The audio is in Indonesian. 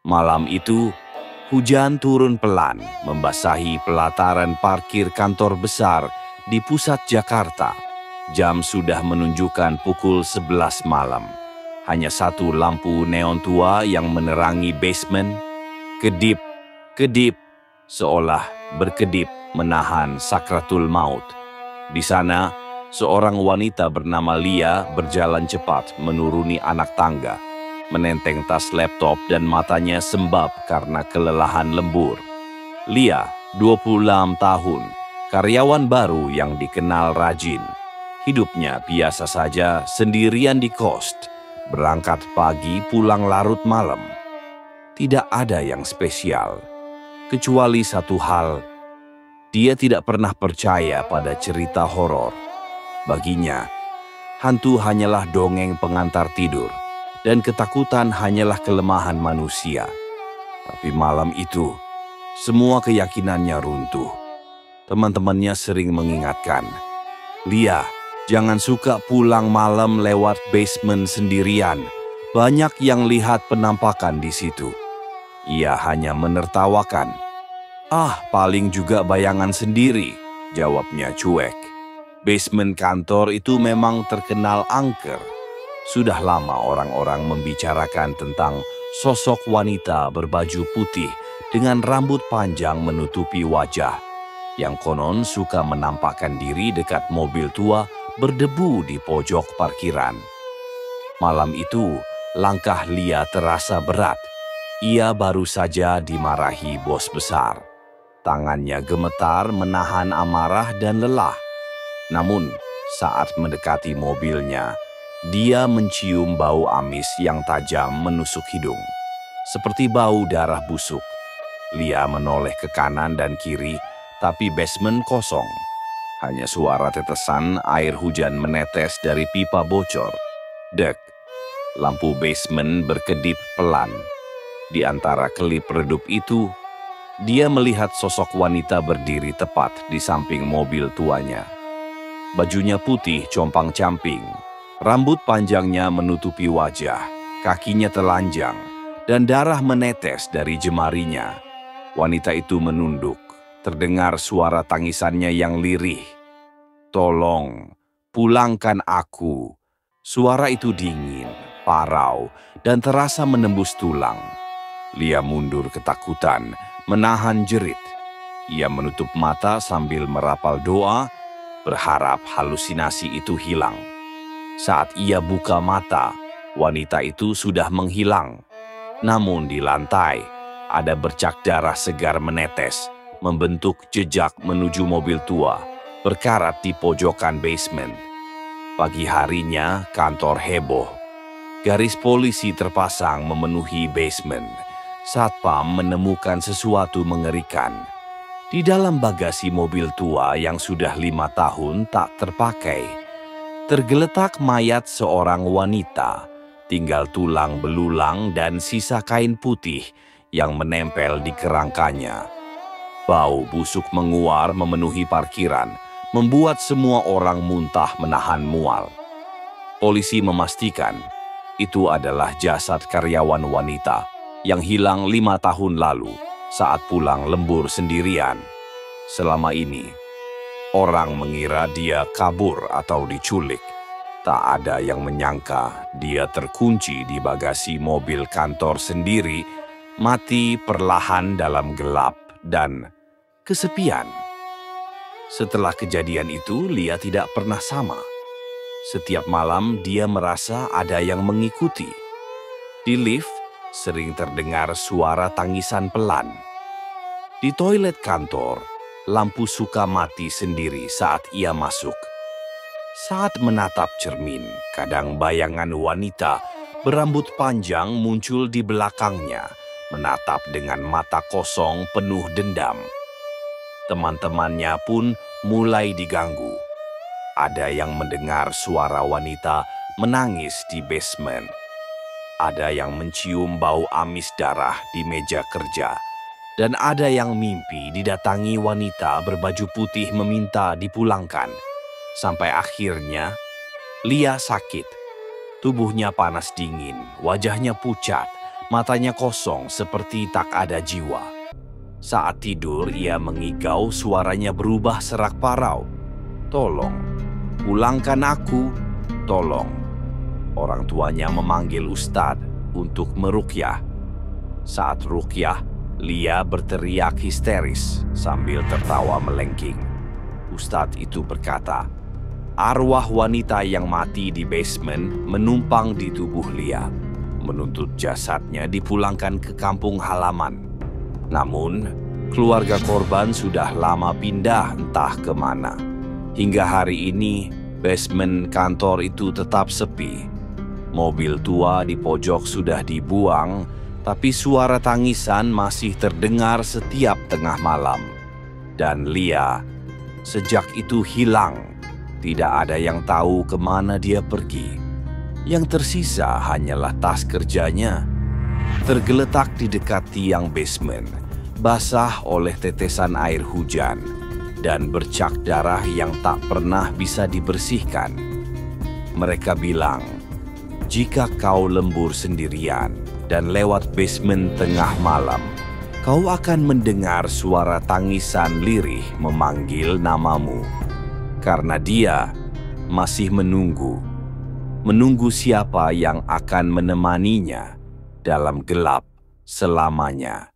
Malam itu, hujan turun pelan membasahi pelataran parkir kantor besar di pusat Jakarta. Jam sudah menunjukkan pukul 11 malam. Hanya satu lampu neon tua yang menerangi basement. Kedip, kedip, seolah berkedip menahan sakratul maut. Di sana, seorang wanita bernama Lia berjalan cepat menuruni anak tangga, menenteng tas laptop dan matanya sembab karena kelelahan lembur. Lia, 26 tahun, karyawan baru yang dikenal rajin. Hidupnya biasa saja sendirian di kos, berangkat pagi pulang larut malam. Tidak ada yang spesial, kecuali satu hal, dia tidak pernah percaya pada cerita horor. Baginya, hantu hanyalah dongeng pengantar tidur, dan ketakutan hanyalah kelemahan manusia. Tapi malam itu, semua keyakinannya runtuh. Teman-temannya sering mengingatkan, "Lia, jangan suka pulang malam lewat basement sendirian. Banyak yang lihat penampakan di situ." Ia hanya menertawakan. "Ah, paling juga bayangan sendiri," jawabnya cuek. Basement kantor itu memang terkenal angker. Sudah lama orang-orang membicarakan tentang sosok wanita berbaju putih dengan rambut panjang menutupi wajah, yang konon suka menampakkan diri dekat mobil tua berdebu di pojok parkiran. Malam itu, langkah Lia terasa berat. Ia baru saja dimarahi bos besar. Tangannya gemetar menahan amarah dan lelah. Namun, saat mendekati mobilnya, dia mencium bau amis yang tajam menusuk hidung, seperti bau darah busuk. Lia menoleh ke kanan dan kiri, tapi basement kosong. Hanya suara tetesan air hujan menetes dari pipa bocor. Dek, lampu basement berkedip pelan. Di antara kelip redup itu, dia melihat sosok wanita berdiri tepat di samping mobil tuanya. Bajunya putih compang-camping, rambut panjangnya menutupi wajah, kakinya telanjang, dan darah menetes dari jemarinya. Wanita itu menunduk, terdengar suara tangisannya yang lirih. "Tolong, pulangkan aku." Suara itu dingin, parau, dan terasa menembus tulang. Lia mundur ketakutan, menahan jerit. Ia menutup mata sambil merapal doa, berharap halusinasi itu hilang. Saat ia buka mata, wanita itu sudah menghilang. Namun di lantai, ada bercak darah segar menetes, membentuk jejak menuju mobil tua, berkarat di pojokan basement. Pagi harinya, kantor heboh. Garis polisi terpasang memenuhi basement. Satpam menemukan sesuatu mengerikan. Di dalam bagasi mobil tua yang sudah 5 tahun tak terpakai, tergeletak mayat seorang wanita, tinggal tulang belulang dan sisa kain putih yang menempel di kerangkanya. Bau busuk menguar memenuhi parkiran, membuat semua orang muntah menahan mual. Polisi memastikan itu adalah jasad karyawan wanita yang hilang 5 tahun lalu saat pulang lembur sendirian. Selama ini, orang mengira dia kabur atau diculik. Tak ada yang menyangka dia terkunci di bagasi mobil kantor sendiri, mati perlahan dalam gelap dan kesepian. Setelah kejadian itu, Lia tidak pernah sama. Setiap malam dia merasa ada yang mengikuti. Di lift, sering terdengar suara tangisan pelan. Di toilet kantor, lampu suka mati sendiri saat ia masuk. Saat menatap cermin, kadang bayangan wanita berambut panjang muncul di belakangnya, menatap dengan mata kosong penuh dendam. Teman-temannya pun mulai diganggu. Ada yang mendengar suara wanita menangis di basement. Ada yang mencium bau amis darah di meja kerja. Dan ada yang mimpi didatangi wanita berbaju putih meminta dipulangkan. Sampai akhirnya, Lia sakit. Tubuhnya panas dingin, wajahnya pucat, Matanya kosong seperti tak ada jiwa. Saat tidur, ia mengigau, suaranya berubah serak parau. "Tolong, pulangkan aku, tolong." Orang tuanya memanggil ustadz untuk meruqyah. Saat ruqyah, Lia berteriak histeris sambil tertawa melengking. Ustadz itu berkata, arwah wanita yang mati di basement menumpang di tubuh Lia, menuntut jasadnya dipulangkan ke kampung halaman. Namun, keluarga korban sudah lama pindah entah kemana. Hingga hari ini, basement kantor itu tetap sepi. Mobil tua di pojok sudah dibuang, tapi suara tangisan masih terdengar setiap tengah malam. Dan Lia sejak itu hilang. Tidak ada yang tahu kemana dia pergi. Yang tersisa hanyalah tas kerjanya, tergeletak di dekat tiang basement, basah oleh tetesan air hujan, dan bercak darah yang tak pernah bisa dibersihkan. Mereka bilang, jika kau lembur sendirian dan lewat basement tengah malam, kau akan mendengar suara tangisan lirih memanggil namamu. Karena dia masih menunggu siapa yang akan menemaninya dalam gelap selamanya.